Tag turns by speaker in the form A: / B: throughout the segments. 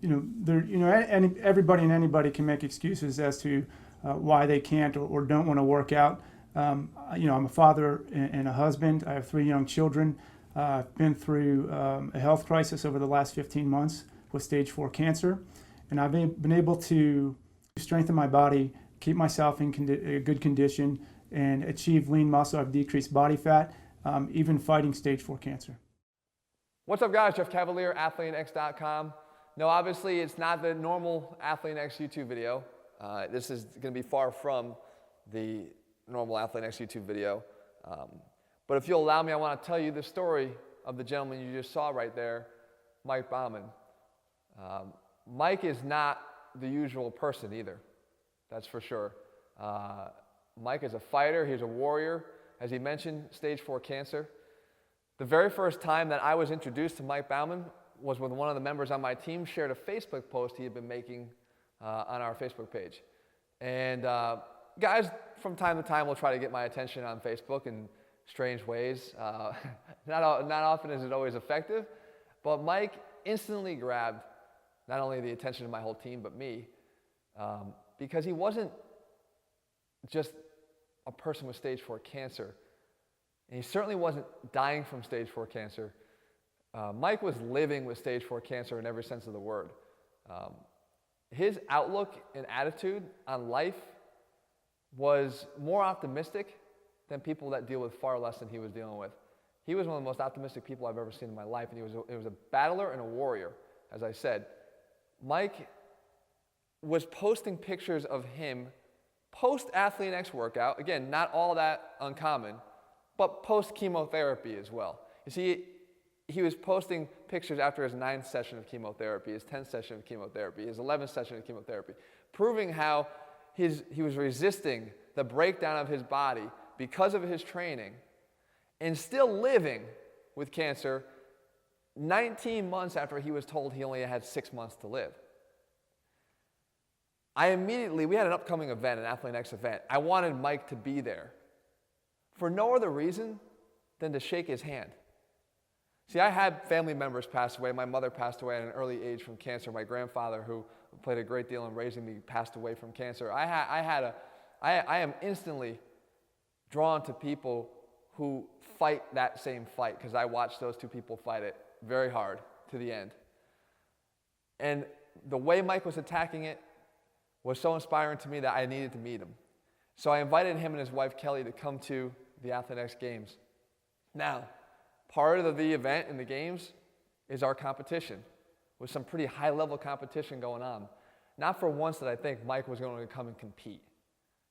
A: Everybody and anybody can make excuses as to why they can't or don't want to work out. I'm a father and a husband. I have 3 young children. I've been through a health crisis over the last 15 months with stage 4 cancer, and I've been able to strengthen my body, keep myself in good condition, and achieve lean muscle. I've decreased body fat, even fighting stage 4 cancer.
B: What's up, guys? Jeff Cavaliere, ATHLEAN-X.com. No, obviously, it's not the normal ATHLEAN-X YouTube video. This is going to be far from the normal ATHLEAN-X YouTube video. But if you'll allow me, I want to tell you the story of the gentleman you just saw right there, Mike Bauman. Mike is not the usual person either, that's for sure. Mike is a fighter, he's a warrior. As he mentioned, stage 4 cancer. The very first time that I was introduced to Mike Bauman was when one of the members on my team shared a Facebook post he had been making on our Facebook page. And guys, from time to time, will try to get my attention on Facebook in strange ways. Not often is it always effective, but Mike instantly grabbed not only the attention of my whole team, but me, because he wasn't just a person with stage 4 cancer, and he certainly wasn't dying from stage 4 cancer. Mike was living with stage 4 cancer in every sense of the word. His outlook and attitude on life was more optimistic than people that deal with far less than he was dealing with. He was one of the most optimistic people I've ever seen in my life, and he was a battler and a warrior, as I said. Mike was posting pictures of him post-ATHLEAN-X workout, again, not all that uncommon, but post-chemotherapy as well. You see, he was posting pictures after his 9th session of chemotherapy, his 10th session of chemotherapy, his 11th session of chemotherapy, proving how he was resisting the breakdown of his body because of his training and still living with cancer 19 months after he was told he only had 6 months to live. We had an upcoming event, an ATHLEAN-X event. I wanted Mike to be there for no other reason than to shake his hand. See, I had family members pass away. My mother passed away at an early age from cancer. My grandfather, who played a great deal in raising me, passed away from cancer. I am instantly drawn to people who fight that same fight, because I watched those two people fight it very hard to the end. And the way Mike was attacking it was so inspiring to me that I needed to meet him. So I invited him and his wife Kelly to come to the ATHLEAN-X Games. Now, part of the event in the games is our competition, with some pretty high-level competition going on. Not for once did I think Mike was going to come and compete.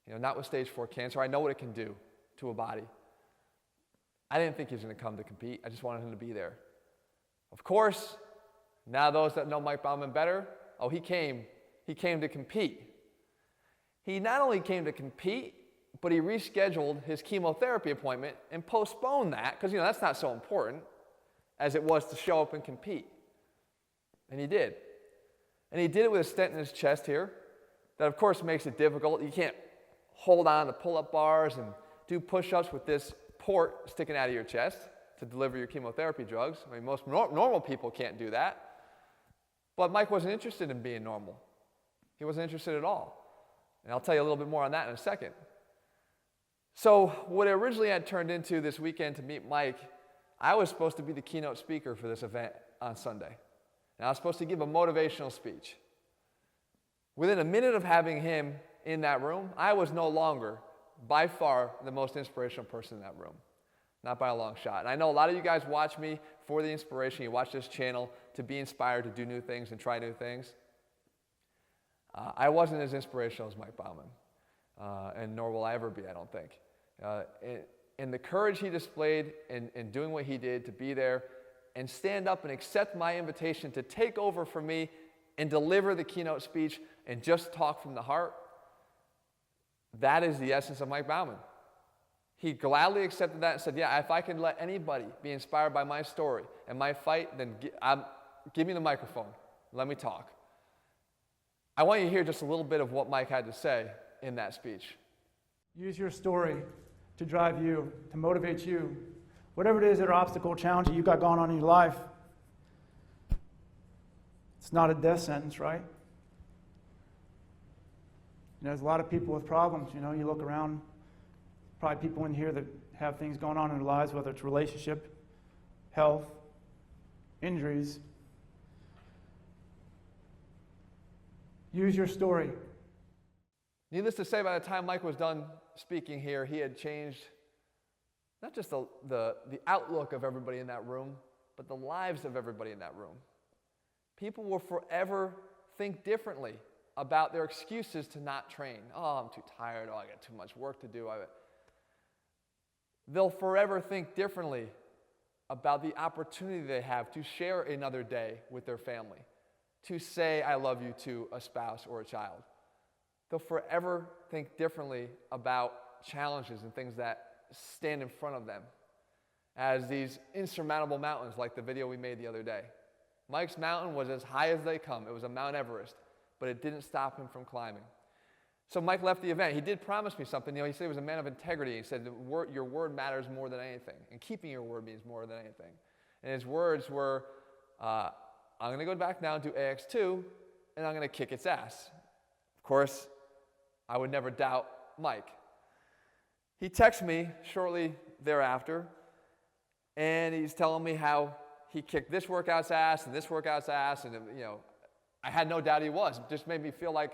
B: Not with stage 4 cancer. I know what it can do to a body. I didn't think he was going to come to compete. I just wanted him to be there. Of course, now those that know Mike Bauman better, he came to compete. He not only came to compete, but he rescheduled his chemotherapy appointment and postponed that, because that's not so important as it was to show up and compete. And he did. And he did it with a stent in his chest here. That, of course, makes it difficult. You can't hold on to pull-up bars and do push-ups with this port sticking out of your chest to deliver your chemotherapy drugs. I mean, most normal people can't do that. But Mike wasn't interested in being normal. He wasn't interested at all. And I'll tell you a little bit more on that in a second. So what it originally had turned into this weekend to meet Mike, I was supposed to be the keynote speaker for this event on Sunday. And I was supposed to give a motivational speech. Within a minute of having him in that room, I was no longer, by far, the most inspirational person in that room. Not by a long shot. And I know a lot of you guys watch me for the inspiration. You watch this channel to be inspired to do new things and try new things. I wasn't as inspirational as Mike Bauman, and nor will I ever be, I don't think. And the courage he displayed in doing what he did to be there and stand up and accept my invitation to take over for me and deliver the keynote speech and just talk from the heart, that is the essence of Mike Bauman. He gladly accepted that and said, yeah, if I can let anybody be inspired by my story and my fight, then give me the microphone. Let me talk. I want you to hear just a little bit of what Mike had to say in that speech.
A: Use your story to drive you, to motivate you. Whatever it is, that obstacle, challenge that you got going on in your life, It's not a death sentence, right? There's a lot of people with problems. You look around, probably people in here that have things going on in their lives, whether it's relationship, health, injuries. Use your story.
B: Needless to say, by the time Mike was done speaking here, he had changed not just the outlook of everybody in that room, but the lives of everybody in that room. People will forever think differently about their excuses to not train. Oh, I'm too tired. Oh, I got too much work to do. They'll forever think differently about the opportunity they have to share another day with their family, to say I love you to a spouse or a child. They'll forever think differently about challenges and things that stand in front of them as these insurmountable mountains like the video we made the other day. Mike's mountain was as high as they come. It was a Mount Everest, but it didn't stop him from climbing. So Mike left the event. He did promise me something. He said he was a man of integrity. He said your word matters more than anything, and keeping your word means more than anything. And his words were, I'm going to go back now and do AX2, and I'm going to kick its ass. Of course, I would never doubt Mike. He texted me shortly thereafter, and he's telling me how he kicked this workout's ass and this workout's ass, and I had no doubt he was. It just made me feel like,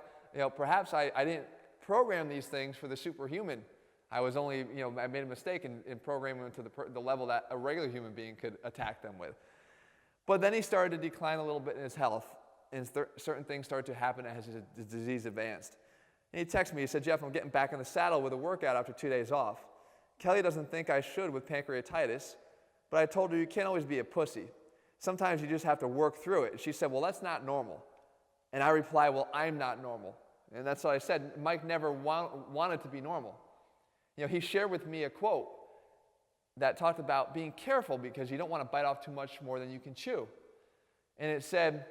B: perhaps I didn't program these things for the superhuman. I was only, I made a mistake in programming them to the level that a regular human being could attack them with. But then he started to decline a little bit in his health, and certain things started to happen as his disease advanced. And he texted me, he said, Jeff, I'm getting back in the saddle with a workout after 2 days off. Kelly doesn't think I should with pancreatitis, but I told her you can't always be a pussy. Sometimes you just have to work through it. And she said, well, that's not normal. And I replied, well, I'm not normal. And that's what I said. Mike never wanted to be normal. He shared with me a quote that talked about being careful because you don't want to bite off too much more than you can chew. And it said,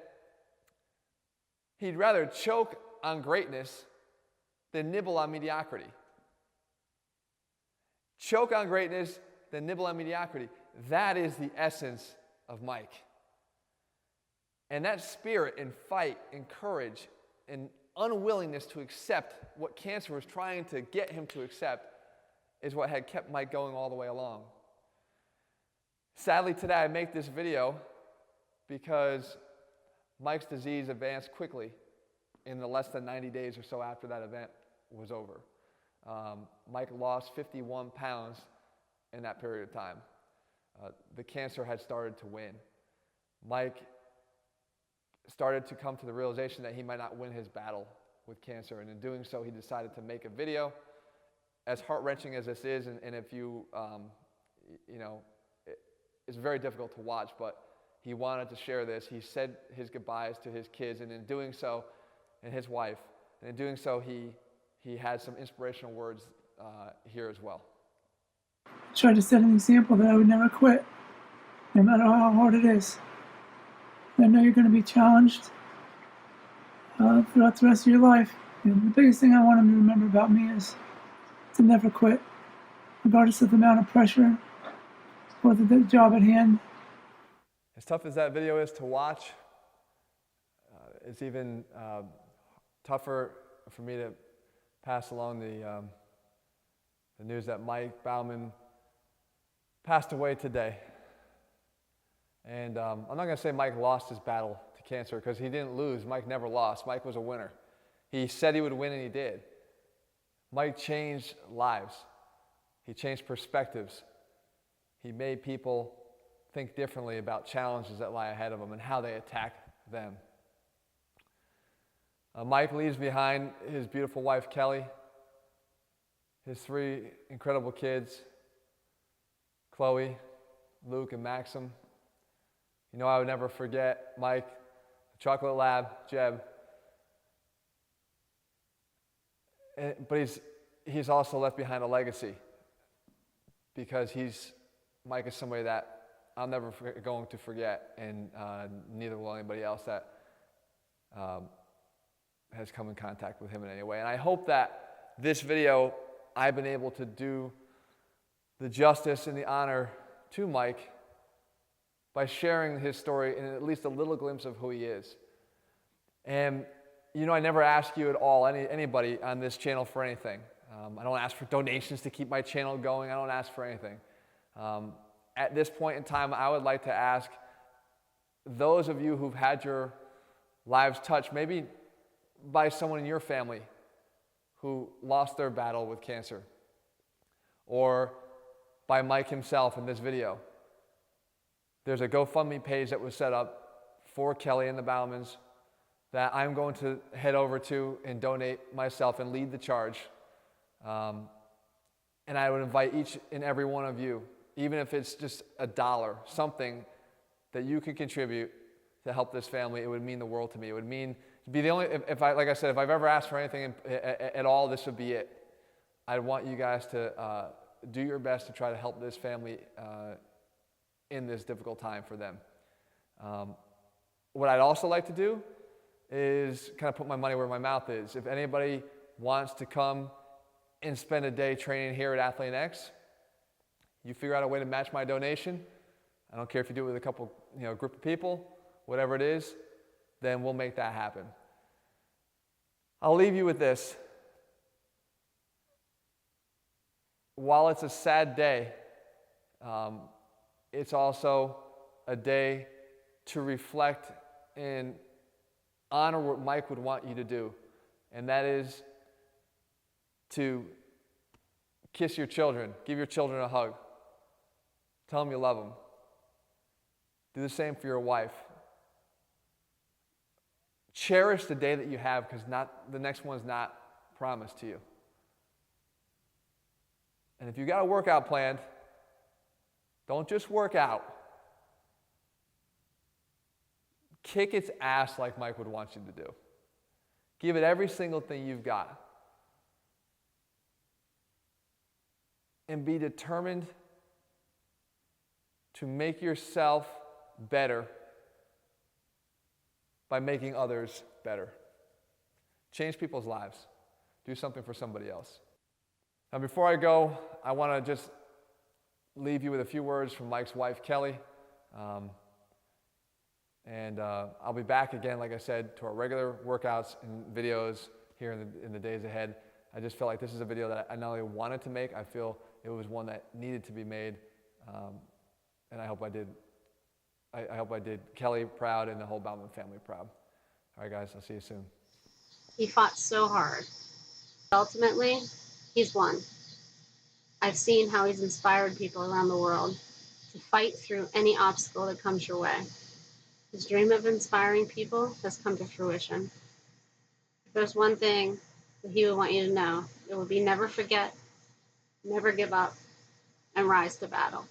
B: he'd rather choke on greatness than nibble on mediocrity. Choke on greatness than nibble on mediocrity. That is the essence of Mike. And that spirit and fight and courage and unwillingness to accept what cancer was trying to get him to accept is what had kept Mike going all the way along. Sadly, today I make this video because Mike's disease advanced quickly in the less than 90 days or so after that event was over. Mike lost 51 pounds in that period of time. The cancer had started to win. Mike started to come to the realization that he might not win his battle with cancer, and in doing so, he decided to make a video. As heart-wrenching as this is, and if you, it's very difficult to watch, but he wanted to share this. He said his goodbyes to his kids, and in doing so, and his wife, and in doing so, he had some inspirational words here as well.
C: I tried to set an example that I would never quit, no matter how hard it is. I know you're going to be challenged throughout the rest of your life. And the biggest thing I want them to remember about me is to never quit, regardless of the amount of pressure or the job at hand.
B: As tough as that video is to watch, it's even tougher for me to pass along the news that Mike Bauman passed away today. And I'm not going to say Mike lost his battle to cancer, because he didn't lose. Mike never lost. Mike was a winner. He said he would win, and he did. Mike changed lives. He changed perspectives. He made people think differently about challenges that lie ahead of them and how they attack them. Mike leaves behind his beautiful wife, Kelly, his 3 incredible kids, Chloe, Luke, and Maxim. I would never forget Mike, the chocolate lab, Jeb. But he's also left behind a legacy, because Mike is somebody that I'm never going to forget, and neither will anybody else that has come in contact with him in any way. And I hope that this video, I've been able to do the justice and the honor to Mike by sharing his story and at least a little glimpse of who he is. And you know, I never ask you at all, anybody on this channel for anything. I don't ask for donations to keep my channel going. I don't ask for anything. At this point in time, I would like to ask those of you who've had your lives touched, maybe by someone in your family who lost their battle with cancer, or by Mike himself in this video. There's a GoFundMe page that was set up for Kelly and the Baumans that I'm going to head over to and donate myself and lead the charge. And I would invite each and every one of you, even if it's just $1, something that you could contribute to help this family, it would mean the world to me. It would mean to be the only, like I said, if I've ever asked for anything at all, this would be it. I want you guys to do your best to try to help this family in this difficult time for them. What I'd also like to do is kind of put my money where my mouth is. If anybody wants to come and spend a day training here at ATHLEAN-X, you figure out a way to match my donation. I don't care if you do it with a couple, group of people, whatever it is, then we'll make that happen. I'll leave you with this. While it's a sad day, it's also a day to reflect and honor what Mike would want you to do, and that is to kiss your children, give your children a hug, tell them you love them. Do the same for your wife. Cherish the day that you have, because the next one's not promised to you. And if you got a workout planned, don't just work out. Kick its ass like Mike would want you to do. Give it every single thing you've got. And be determined to make yourself better by making others better. Change people's lives. Do something for somebody else. Now, before I go, I want to just leave you with a few words from Mike's wife, Kelly. I'll be back again, like I said, to our regular workouts and videos here in the days ahead. I just felt like this is a video that I not only wanted to make, I feel it was one that needed to be made. And I hope I did. I hope I did Kelly proud and the whole Bauman family proud. All right, guys, I'll see you soon.
D: He fought so hard. Ultimately, he's won. I've seen how he's inspired people around the world to fight through any obstacle that comes your way. His dream of inspiring people has come to fruition. If there's one thing that he would want you to know, it would be never forget, never give up, and rise to battle.